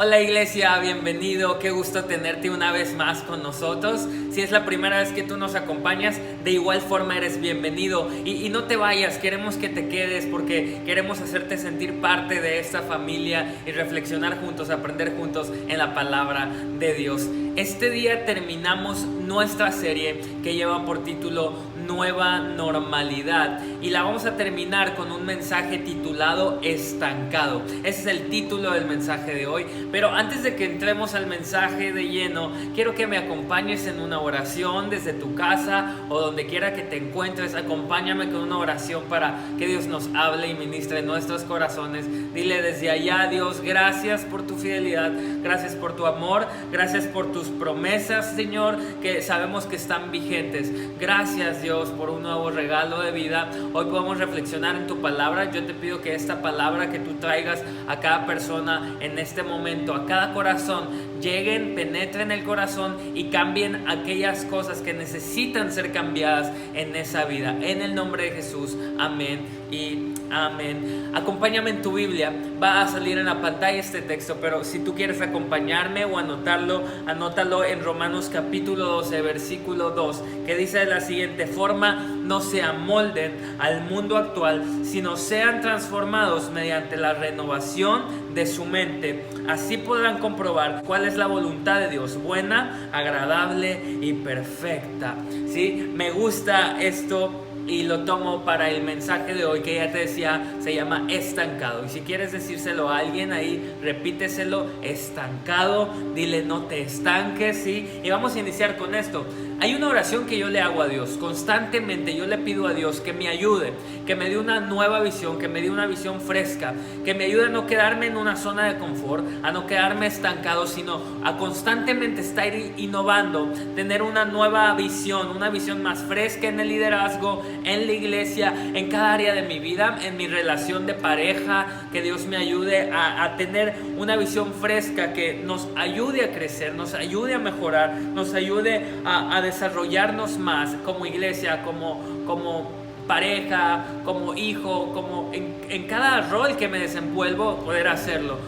Hola iglesia, bienvenido, qué gusto tenerte una vez más con nosotros. Si es la primera vez que tú nos acompañas, de igual forma eres bienvenido. Y no te vayas, queremos que te quedes porque queremos hacerte sentir parte de esta familia y reflexionar juntos, aprender juntos en la palabra de Dios. Este día terminamos nuestra serie que lleva por título Nueva Normalidad y la vamos a terminar con un mensaje titulado Estancado. Ese es el título del mensaje de hoy. Pero antes de que entremos al mensaje de lleno, quiero que me acompañes en una oración desde tu casa o donde quiera que te encuentres. Acompáñame con una oración para que Dios nos hable y ministre en nuestros corazones. Dile desde allá: Dios, gracias por tu fidelidad, gracias por tu amor, gracias por tus promesas, Señor, que sabemos que están vigentes. Gracias, Dios, por un nuevo regalo de vida. Hoy podemos reflexionar en tu palabra. Yo te pido que esta palabra que tú traigas a cada persona en este momento, a cada corazón, lleguen, penetren el corazón y cambien aquellas cosas que necesitan ser cambiadas en esa vida. En el nombre de Jesús, amén y amén. Acompáñame en tu Biblia. Va a salir en la pantalla este texto, pero si tú quieres acompañarme o anotarlo, anótalo en Romanos capítulo 12, versículo 2, que dice de la siguiente forma: no se amolden al mundo actual, sino sean transformados mediante la renovación de su mente. Así podrán comprobar cuál es la voluntad de Dios, buena, agradable y perfecta. ¿Sí? Me gusta esto y lo tomo para el mensaje de hoy, que ya te decía, se llama estancado. Y si quieres decírselo a alguien ahí, repíteselo: estancado. Dile: no te estanques, ¿sí? Y vamos a iniciar con esto. Hay una oración que yo le hago a Dios constantemente. Yo le pido a Dios que me ayude, que me dé una nueva visión, que me dé una visión fresca, que me ayude a no quedarme en una zona de confort, a no quedarme estancado, sino a constantemente estar innovando, tener una nueva visión, una visión más fresca en el liderazgo, en la iglesia, en cada área de mi vida, en mi relación de pareja. Que Dios me ayude a tener una visión fresca que nos ayude a crecer, nos ayude a mejorar, nos ayude a desarrollarnos más como iglesia, como pareja, como hijo, como en cada rol que me desenvuelvo, poder hacerlo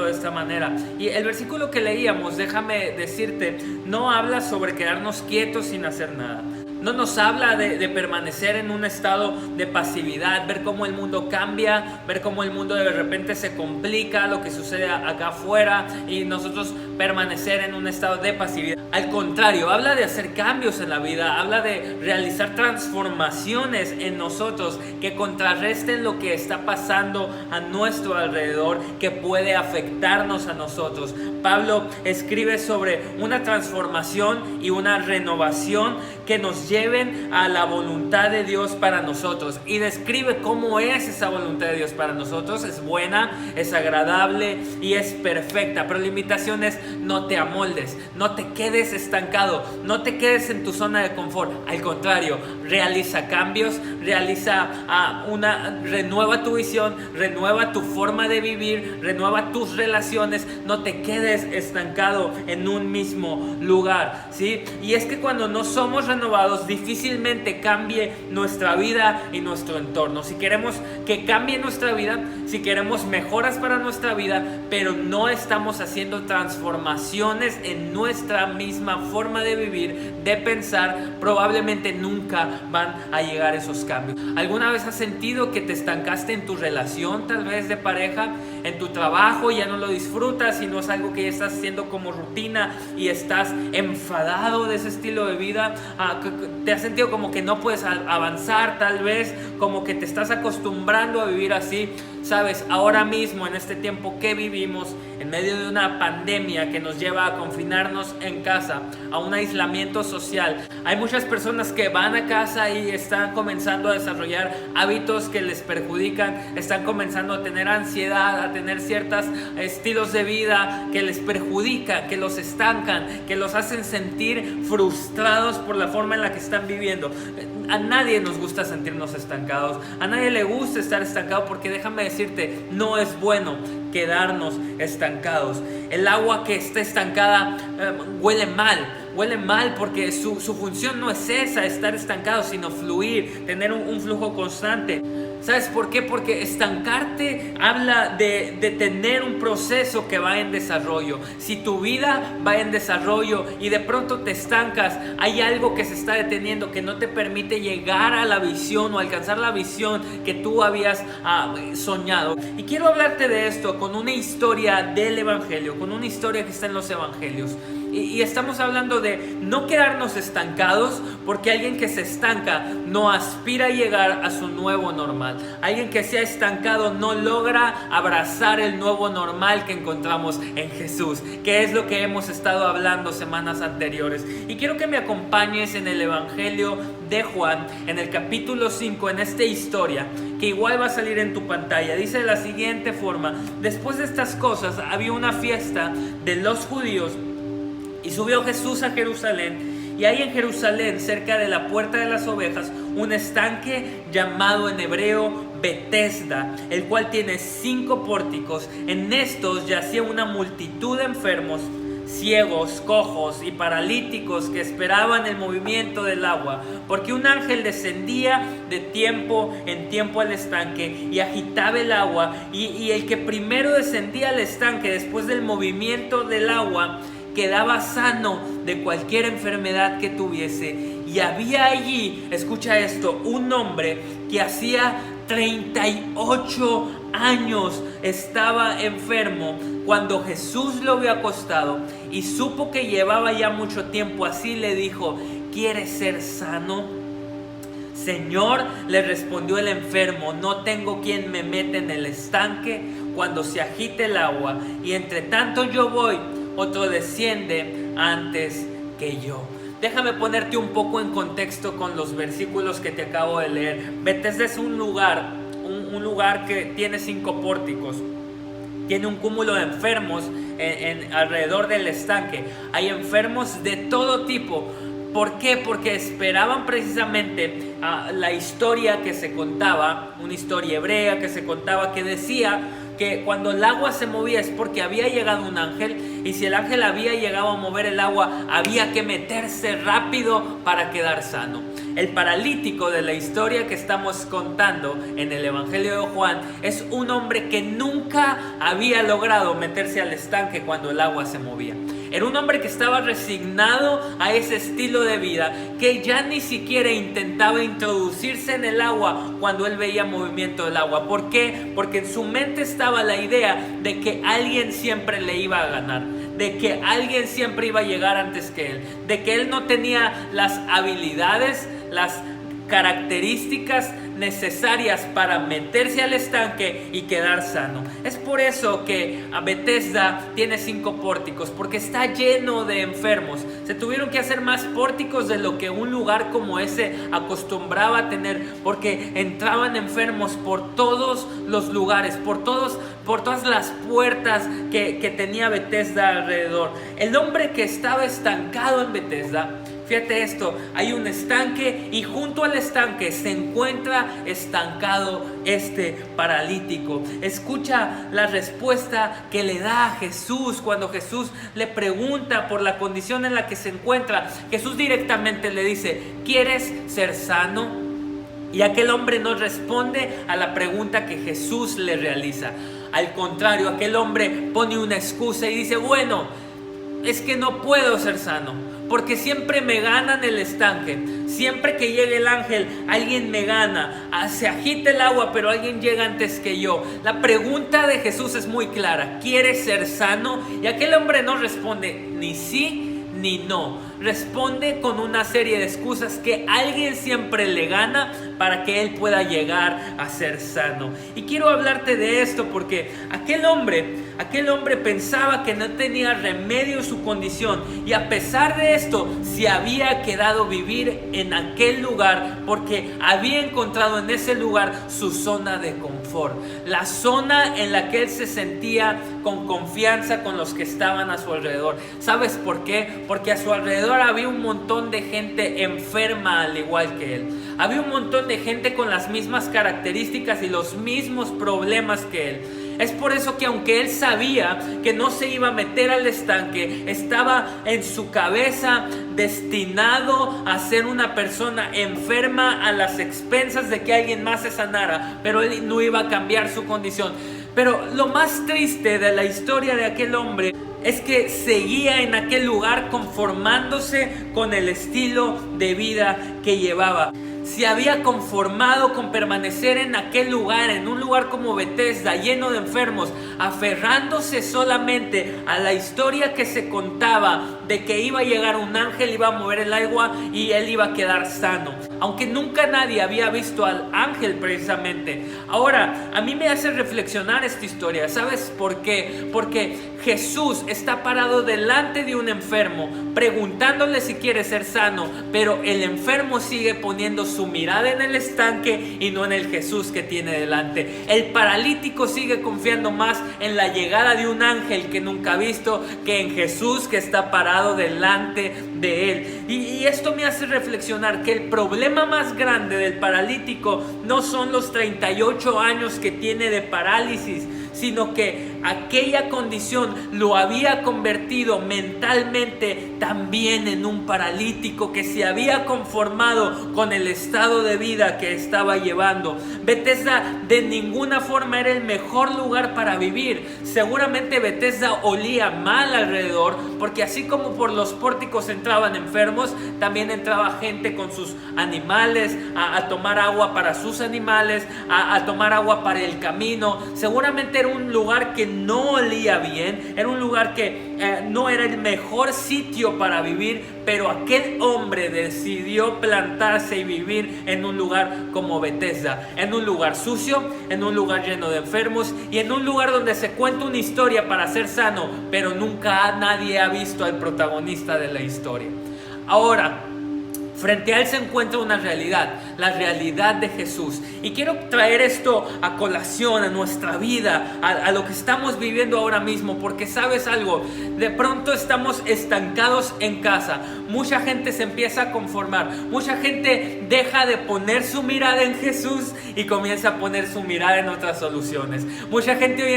de esta manera. Y el versículo que leíamos, déjame decirte, no habla sobre quedarnos quietos sin hacer nada. No nos habla de permanecer en un estado de pasividad, ver cómo el mundo cambia, ver cómo el mundo de repente se complica, lo que sucede acá afuera, y nosotros permanecer en un estado de pasividad. Al contrario, habla de hacer cambios en la vida, habla de realizar transformaciones en nosotros que contrarresten lo que está pasando a nuestro alrededor, que puede afectarnos a nosotros. Pablo escribe sobre una transformación y una renovación que nos lleven a la voluntad de Dios para nosotros, y describe cómo es esa voluntad de Dios para nosotros. Es buena, es agradable y es perfecta. Pero la invitación es: no te amoldes, no te quedes estancado, no te quedes en tu zona de confort. Al contrario, realiza cambios, renueva tu visión, renueva tu forma de vivir, renueva tus relaciones. No te quedes estancado en un mismo lugar, ¿sí? Y es que cuando no somos renovados, difícilmente cambie nuestra vida y nuestro entorno. Si queremos que cambie nuestra vida, si queremos mejoras para nuestra vida, pero no estamos haciendo transformaciones en nuestra misma forma de vivir, de pensar, probablemente nunca van a llegar esos cambios. ¿Alguna vez has sentido que te estancaste en tu relación, tal vez de pareja, en tu trabajo? Ya no lo disfrutas y no es algo que ya estás haciendo como rutina y estás enfadado de ese estilo de vida. Te has sentido como que no puedes avanzar, tal vez como que te estás acostumbrando a vivir así. Sabes, ahora mismo en este tiempo que vivimos, en medio de una pandemia que nos lleva a confinarnos en casa, a un aislamiento social, hay muchas personas que van a casa y están comenzando a desarrollar hábitos que les perjudican, están comenzando a tener ansiedad, a tener ciertos estilos de vida que les perjudican, que los estancan, que los hacen sentir frustrados por la forma en la que están viviendo. A nadie nos gusta sentirnos estancados, a nadie le gusta estar estancado, porque déjame decirte, no es bueno quedarnos estancados. El agua que está estancada huele mal porque su función no es esa, estar estancado, sino fluir, tener un flujo constante. ¿Sabes por qué? Porque estancarte habla de tener un proceso que va en desarrollo. Si tu vida va en desarrollo y de pronto te estancas, hay algo que se está deteniendo que no te permite llegar a la visión o alcanzar la visión que tú habías soñado. Y quiero hablarte de esto con una historia del Evangelio, con una historia que está en los Evangelios. Y estamos hablando de no quedarnos estancados, porque alguien que se estanca no aspira a llegar a su nuevo normal. Alguien que se ha estancado no logra abrazar el nuevo normal que encontramos en Jesús, que es lo que hemos estado hablando semanas anteriores. Y quiero que me acompañes en el Evangelio de Juan, en el capítulo 5, en esta historia, que igual va a salir en tu pantalla. Dice de la siguiente forma: después de estas cosas había una fiesta de los judíos, y subió Jesús a Jerusalén, y hay en Jerusalén, cerca de la puerta de las ovejas, un estanque llamado en hebreo Betesda, el cual tiene 5 pórticos. En estos yacía una multitud de enfermos, ciegos, cojos y paralíticos que esperaban el movimiento del agua, porque un ángel descendía de tiempo en tiempo al estanque y agitaba el agua, y el que primero descendía al estanque después del movimiento del agua quedaba sano de cualquier enfermedad que tuviese. Y había allí, escucha esto, un hombre que hacía 38 años estaba enfermo. Cuando Jesús lo vio acostado y supo que llevaba ya mucho tiempo así, le dijo: ¿quieres ser sano? Señor, le respondió el enfermo, no tengo quien me meta en el estanque cuando se agite el agua, y entre tanto yo voy, otro desciende antes que yo. Déjame ponerte un poco en contexto con los versículos que te acabo de leer. Betesda es un lugar que tiene 5 pórticos. Tiene un cúmulo de enfermos alrededor del estanque. Hay enfermos de todo tipo. ¿Por qué? Porque esperaban precisamente la historia que se contaba, una historia hebrea que se contaba, que decía que cuando el agua se movía es porque había llegado un ángel, y si el ángel había llegado a mover el agua, había que meterse rápido para quedar sano. El paralítico de la historia que estamos contando en el Evangelio de Juan es un hombre que nunca había logrado meterse al estanque cuando el agua se movía. Era un hombre que estaba resignado a ese estilo de vida, que ya ni siquiera intentaba introducirse en el agua cuando él veía movimiento del agua. ¿Por qué? Porque en su mente estaba la idea de que alguien siempre le iba a ganar, de que alguien siempre iba a llegar antes que él, de que él no tenía las habilidades, las características necesarias para meterse al estanque y quedar sano. Es por eso que Betesda tiene 5 pórticos, porque está lleno de enfermos. Se tuvieron que hacer más pórticos de lo que un lugar como ese acostumbraba a tener, porque entraban enfermos por todos los lugares, por todas las puertas que tenía Betesda alrededor. El hombre que estaba estancado en Betesda, fíjate esto, hay un estanque y junto al estanque se encuentra estancado este paralítico. Escucha la respuesta que le da a Jesús cuando Jesús le pregunta por la condición en la que se encuentra. Jesús directamente le dice: ¿quieres ser sano? Y aquel hombre no responde a la pregunta que Jesús le realiza. Al contrario, aquel hombre pone una excusa y dice: bueno, es que no puedo ser sano, porque siempre me ganan el estanque. Siempre que llegue el ángel, alguien me gana. Se agita el agua, pero alguien llega antes que yo. La pregunta de Jesús es muy clara: ¿quieres ser sano? Y aquel hombre no responde ni sí ni no. Responde con una serie de excusas que alguien siempre le gana para que él pueda llegar a ser sano. Y quiero hablarte de esto porque aquel hombre pensaba que no tenía remedio su condición, y a pesar de esto se había quedado vivir en aquel lugar porque había encontrado en ese lugar su zona de confort, la zona en la que él se sentía con confianza con los que estaban a su alrededor. ¿Sabes por qué? Porque a su alrededor había un montón de gente enferma al igual que él. Había un montón de gente con las mismas características y los mismos problemas que él. Es por eso que aunque él sabía que no se iba a meter al estanque, estaba en su cabeza destinado a ser una persona enferma a las expensas de que alguien más se sanara, pero él no iba a cambiar su condición. Pero lo más triste de la historia de aquel hombre es que seguía en aquel lugar conformándose con el estilo de vida que llevaba. Se había conformado con permanecer en aquel lugar, en un lugar como Bethesda, lleno de enfermos, aferrándose solamente a la historia que se contaba de que iba a llegar un ángel, iba a mover el agua y él iba a quedar sano. Aunque nunca nadie había visto al ángel precisamente. Ahora, a mí me hace reflexionar esta historia. ¿Sabes por qué? Porque Jesús está parado delante de un enfermo, preguntándole si quiere ser sano, pero el enfermo sigue poniendo su mirada en el estanque y no en el Jesús que tiene delante. El paralítico sigue confiando más en la llegada de un ángel que nunca ha visto que en Jesús que está parado delante de él. Y esto me hace reflexionar que el problema más grande del paralítico no son los 38 años que tiene de parálisis, sino que aquella condición lo había convertido mentalmente también en un paralítico que se había conformado con el estado de vida que estaba llevando. Bethesda de ninguna forma era el mejor lugar para vivir. Seguramente Bethesda olía mal alrededor, porque así como por los pórticos entraban enfermos, también entraba gente con sus animales a tomar agua para sus animales, a tomar agua para el camino. Seguramente era un lugar que no olía bien, era un lugar que no era el mejor sitio para vivir, pero aquel hombre decidió plantarse y vivir en un lugar como Bethesda, en un lugar sucio, en un lugar lleno de enfermos y en un lugar donde se cuenta una historia para ser sano, pero nunca nadie ha visto al protagonista de la historia. Ahora, frente a él se encuentra una realidad, la realidad de Jesús. Y quiero traer esto a colación, a nuestra vida, a lo que estamos viviendo ahora mismo, porque sabes algo, de pronto estamos estancados en casa. Mucha gente se empieza a conformar, mucha gente deja de poner su mirada en Jesús y comienza a poner su mirada en otras soluciones. Mucha gente hoy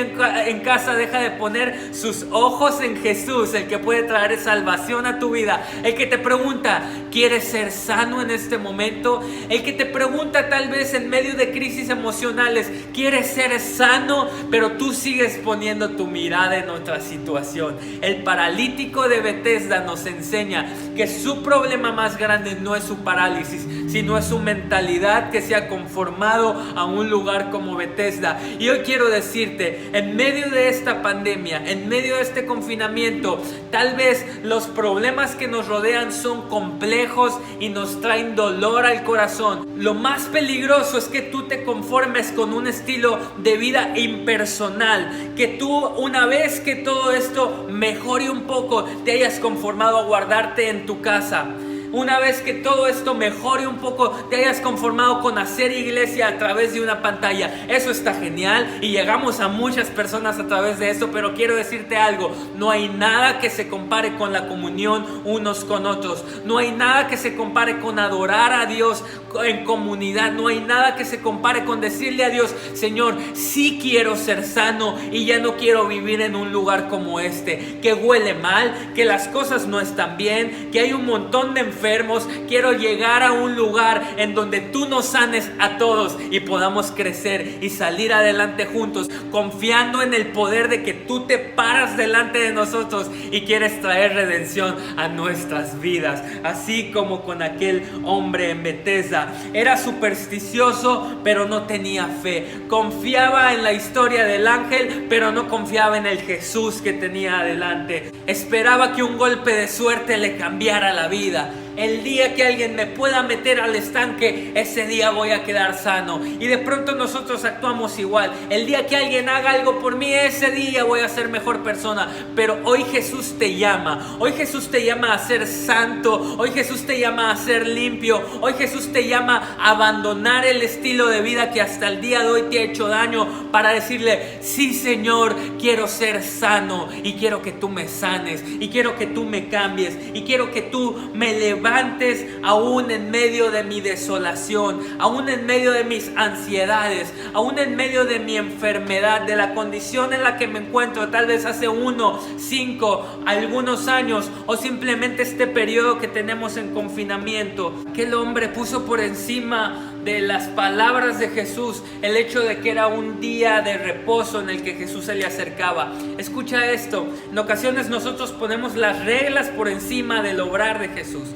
en casa deja de poner sus ojos en Jesús, el que puede traer salvación a tu vida, el que te pregunta, ¿quieres ser sano en este momento? El que te pregunta tal vez en medio de crisis emocionales, ¿quieres ser sano? Pero tú sigues poniendo tu mirada en otra situación. El paralítico de Bethesda nos enseña que su problema más grande no es su parálisis, sino es su mentalidad que se ha conformado a un lugar como Bethesda. Y hoy quiero decirte, en medio de esta pandemia, en medio de este confinamiento, tal vez los problemas que nos rodean son complejos y nos traen dolor al corazón. Lo más peligroso es que tú te conformes con un estilo de vida impersonal, que tú, una vez que todo esto mejore un poco, te hayas conformado a guardarte en tu casa. Una vez que todo esto mejore un poco, te hayas conformado con hacer iglesia a través de una pantalla. Eso está genial y llegamos a muchas personas a través de eso, pero quiero decirte algo, no hay nada que se compare con la comunión unos con otros. No hay nada que se compare con adorar a Dios en comunidad. No hay nada que se compare con decirle a Dios, Señor, sí quiero ser sano y ya no quiero vivir en un lugar como este, que huele mal, que las cosas no están bien, que hay un montón de enfermos. Quiero llegar a un lugar en donde tú nos sanes a todos y podamos crecer y salir adelante juntos, confiando en el poder de que tú te paras delante de nosotros y quieres traer redención a nuestras vidas. Así como con aquel hombre en Bethesda, era supersticioso pero no tenía fe, confiaba en la historia del ángel pero no confiaba en el Jesús que tenía adelante, esperaba que un golpe de suerte le cambiara la vida. El día que alguien me pueda meter al estanque, ese día voy a quedar sano. Y de pronto nosotros actuamos igual. El día que alguien haga algo por mí, ese día voy a ser mejor persona. Pero hoy Jesús te llama. Hoy Jesús te llama a ser santo. Hoy Jesús te llama a ser limpio. Hoy Jesús te llama a abandonar el estilo de vida que hasta el día de hoy te ha hecho daño, para decirle, sí Señor, quiero ser sano y quiero que tú me sanes y quiero que tú me cambies y quiero que tú me levantes levantes aún en medio de mi desolación, aún en medio de mis ansiedades, aún en medio de mi enfermedad, de la condición en la que me encuentro, tal vez hace 1, 5, algunos años, o simplemente este periodo que tenemos en confinamiento. Aquel hombre puso por encima de las palabras de Jesús el hecho de que era un día de reposo en el que Jesús se le acercaba. Escucha esto: en ocasiones nosotros ponemos las reglas por encima del obrar de Jesús.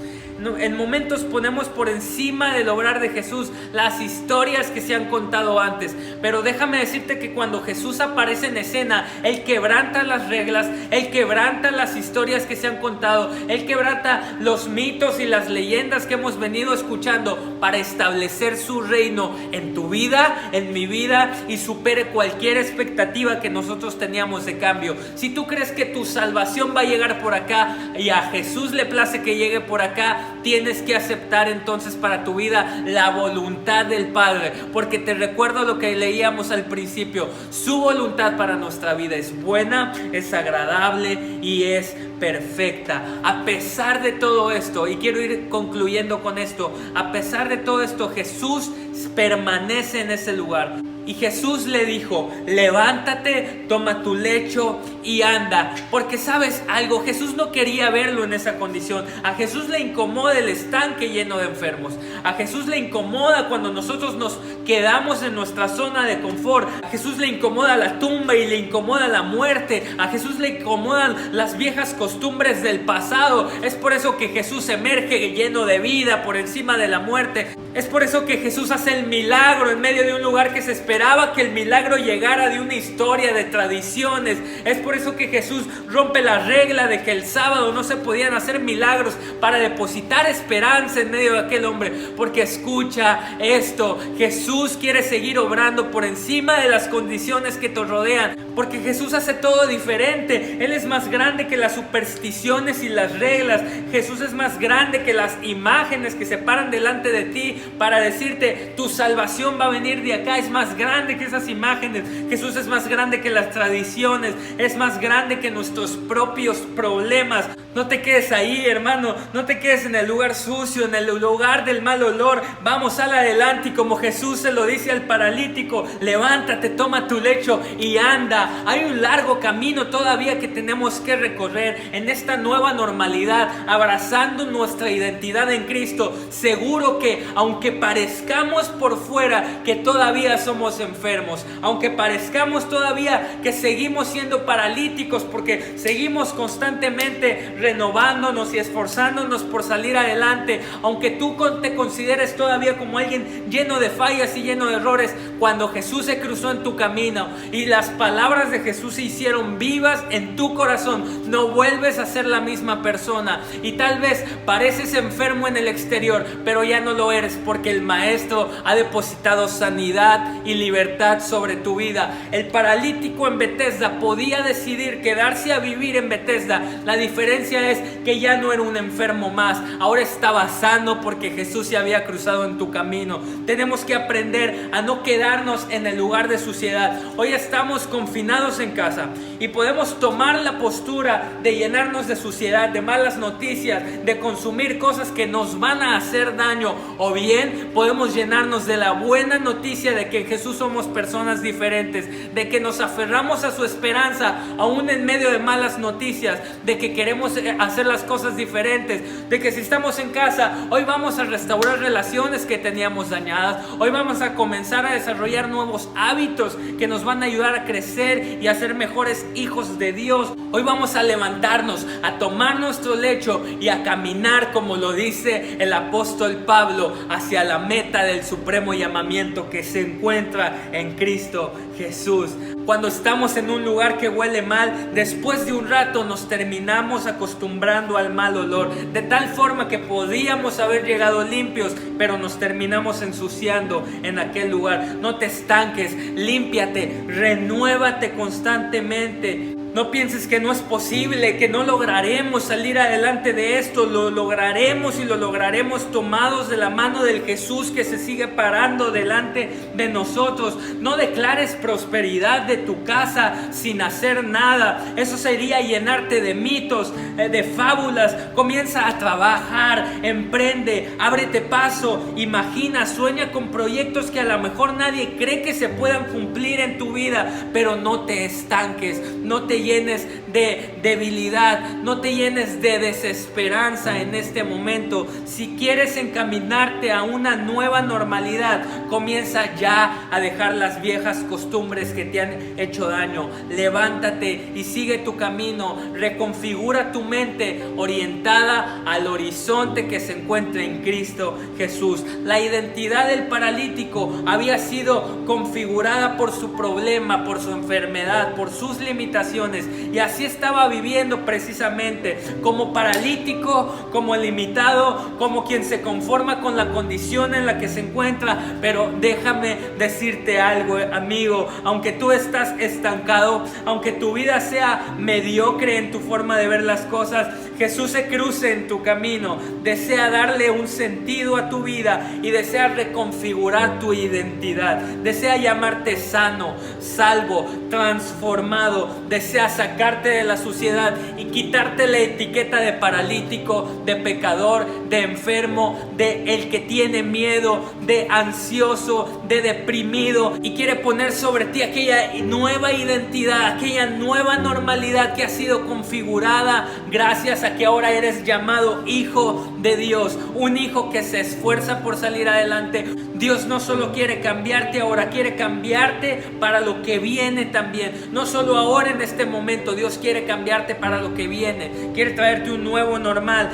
En momentos ponemos por encima del obrar de Jesús las historias que se han contado antes. Pero déjame decirte que cuando Jesús aparece en escena, Él quebranta las reglas, Él quebranta las historias que se han contado, Él quebranta los mitos y las leyendas que hemos venido escuchando para establecer su reino en tu vida, en mi vida, y supere cualquier expectativa que nosotros teníamos de cambio. Si tú crees que tu salvación va a llegar por acá y a Jesús le place que llegue por acá, tienes que aceptar entonces para tu vida la voluntad del Padre, porque te recuerdo lo que leíamos al principio: su voluntad para nuestra vida es buena, es agradable y es perfecta. A pesar de todo esto, y quiero ir concluyendo con esto, a pesar de todo esto, Jesús permanece en ese lugar. Y Jesús le dijo: levántate, toma tu lecho y anda. Porque sabes algo, Jesús no quería verlo en esa condición. A Jesús le incomoda el estanque lleno de enfermos. A Jesús le incomoda cuando nosotros nos quedamos en nuestra zona de confort. A Jesús le incomoda la tumba y le incomoda la muerte. A Jesús le incomodan las viejas costumbres del pasado. Es por eso que Jesús emerge lleno de vida por encima de la muerte. Es por eso que Jesús hace el milagro en medio de un lugar que se esperaba que el milagro llegara de una historia de tradiciones. Es por eso que Jesús rompe la regla de que el sábado no se podían hacer milagros para depositar esperanza en medio de aquel hombre. Porque escucha esto: Jesús quiere seguir obrando por encima de las condiciones que te rodean. Porque Jesús hace todo diferente. Él es más grande que las supersticiones y las reglas. Jesús es más grande que las imágenes que se paran delante de ti para decirte tu salvación va a venir de acá. Es más grande que esas imágenes. Jesús es más grande que las tradiciones. Es más grande que nuestros propios problemas. No te quedes ahí, hermano. No te quedes en el lugar sucio, en el lugar del mal olor. Vamos, sal adelante, y como Jesús se lo dice al paralítico: levántate, toma tu lecho y anda. Hay un largo camino todavía que tenemos que recorrer en esta nueva normalidad, abrazando nuestra identidad en Cristo. Seguro que aunque parezcamos por fuera que todavía somos enfermos, aunque parezcamos todavía que seguimos siendo paralíticos porque seguimos constantemente renovándonos y esforzándonos por salir adelante, aunque tú te consideres todavía como alguien lleno de fallas y lleno de errores, cuando Jesús se cruzó en tu camino y las palabras de Jesús se hicieron vivas en tu corazón, no vuelves a ser la misma persona. Y tal vez pareces enfermo en el exterior, pero ya no lo eres, porque el Maestro ha depositado sanidad y libertad sobre tu vida. El paralítico en Betesda podía decidir quedarse a vivir en Betesda. La diferencia es que ya no era un enfermo más, ahora estaba sano porque Jesús se había cruzado en tu camino. Tenemos que aprender a no quedarnos en el lugar de suciedad. Hoy estamos confinados en casa y podemos tomar la postura de llenarnos de suciedad, de malas noticias, de consumir cosas que nos van a hacer daño, o bien podemos llenarnos de la buena noticia de que en Jesús somos personas diferentes, de que nos aferramos a su esperanza aún en medio de malas noticias, de que queremos hacer las cosas diferentes, de que si estamos en casa, hoy vamos a restaurar relaciones que teníamos dañadas, hoy vamos a comenzar a desarrollar nuevos hábitos que nos van a ayudar a crecer y a ser mejores hijos de Dios. Hoy vamos a levantarnos, a tomar nuestro lecho y a caminar, como lo dice el apóstol Pablo, hacia la meta del supremo llamamiento que se encuentra en Cristo Jesús. Cuando estamos en un lugar que huele mal, después de un rato nos terminamos acostumbrando al mal olor, de tal forma que podíamos haber llegado limpios, pero nos terminamos ensuciando en aquel lugar. No te estanques, límpiate, renuévate constantemente. No pienses que no es posible, que no lograremos salir adelante de esto. Lo lograremos y lo lograremos tomados de la mano del Jesús que se sigue parando delante de nosotros. No declares prosperidad de tu casa sin hacer nada. Eso sería llenarte de mitos, de fábulas. Comienza a trabajar, emprende, ábrete paso, imagina, sueña con proyectos que a lo mejor nadie cree que se puedan cumplir en tu vida, pero no te estanques, no te llenes de debilidad, no te llenes de desesperanza en este momento. Si quieres encaminarte a una nueva normalidad, comienza ya a dejar las viejas costumbres que te han hecho daño. Levántate y sigue tu camino, reconfigura tu mente orientada al horizonte que se encuentra en Cristo Jesús. La identidad del paralítico había sido configurada por su problema, por su enfermedad, por sus limitaciones, y así estaba viviendo precisamente, como paralítico, como limitado, como quien se conforma con la condición en la que se encuentra. Pero déjame decirte algo, amigo, aunque tú estás estancado, aunque tu vida sea mediocre en tu forma de ver las cosas, Jesús se cruce en tu camino, desea darle un sentido a tu vida y desea reconfigurar tu identidad, desea llamarte sano, salvo, transformado, desea sacarte de la suciedad y quitarte la etiqueta de paralítico, de pecador, de enfermo, de el que tiene miedo, de ansioso, de deprimido, y quiere poner sobre ti aquella nueva identidad, aquella nueva normalidad que ha sido configurada gracias a que ahora eres llamado hijo de Dios, un hijo que se esfuerza por salir adelante. Dios no solo quiere cambiarte ahora, quiere cambiarte para lo que viene también. No solo ahora en este momento, Dios quiere cambiarte para lo que viene. Quiere traerte un nuevo normal.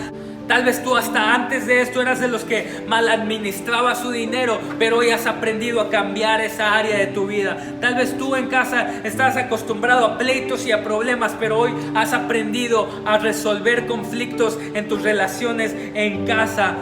Tal vez tú hasta antes de esto eras de los que mal administraba su dinero, pero hoy has aprendido a cambiar esa área de tu vida. Tal vez tú en casa estás acostumbrado a pleitos y a problemas, pero hoy has aprendido a resolver conflictos en tus relaciones en casa.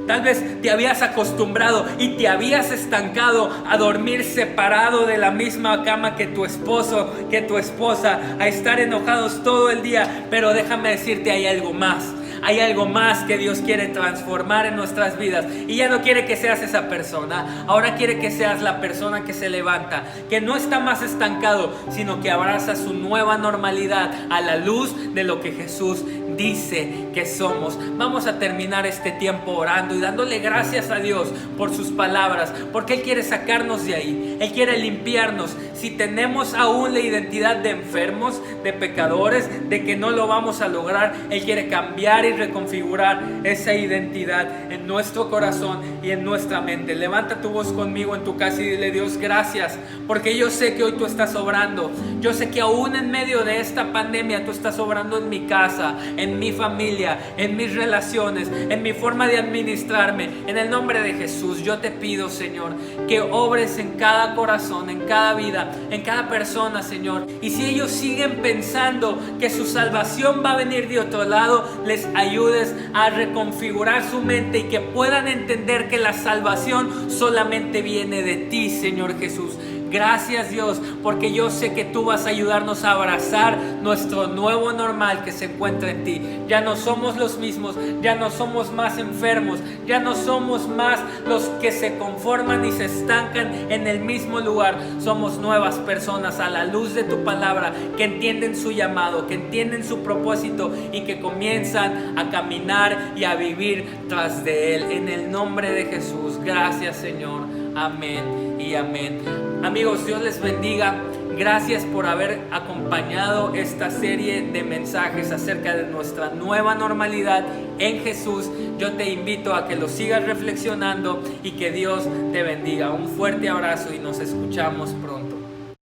Tal vez te habías acostumbrado y te habías estancado a dormir separado de la misma cama que tu esposo, que tu esposa, a estar enojados todo el día. Pero déjame decirte, hay algo más. Hay algo más que Dios quiere transformar en nuestras vidas. Y ya no quiere que seas esa persona. Ahora quiere que seas la persona que se levanta, que no está más estancado, sino que abraza su nueva normalidad a la luz de lo que Jesús dice que somos. Vamos a terminar este tiempo orando y dándole gracias a Dios por sus palabras, porque Él quiere sacarnos de ahí. Él quiere limpiarnos. Si tenemos aún la identidad de enfermos, de pecadores, de que no lo vamos a lograr, Él quiere cambiar y reconfigurar esa identidad en nuestro corazón y en nuestra mente. Levanta tu voz conmigo en tu casa y dile: Dios, gracias, porque yo sé que hoy tú estás obrando. Yo sé que aún en medio de esta pandemia tú estás obrando en mi casa, en mi familia, en mis relaciones, en mi forma de administrarme. En el nombre de Jesús yo te pido, Señor, que obres en cada corazón, en cada vida, en cada persona, Señor. Y si ellos siguen pensando que su salvación va a venir de otro lado, les ayudes a reconfigurar su mente y que puedan entender que la salvación solamente viene de ti, Señor Jesús. Gracias, Dios, porque yo sé que tú vas a ayudarnos a abrazar nuestro nuevo normal que se encuentra en ti. Ya no somos los mismos, ya no somos más enfermos, ya no somos más los que se conforman y se estancan en el mismo lugar. Somos nuevas personas a la luz de tu palabra, que entienden su llamado, que entienden su propósito y que comienzan a caminar y a vivir tras de Él. En el nombre de Jesús, gracias, Señor. Amén y amén. Amigos, Dios les bendiga. Gracias por haber acompañado esta serie de mensajes acerca de nuestra nueva normalidad en Jesús. Yo te invito a que lo sigas reflexionando y que Dios te bendiga. Un fuerte abrazo y nos escuchamos pronto.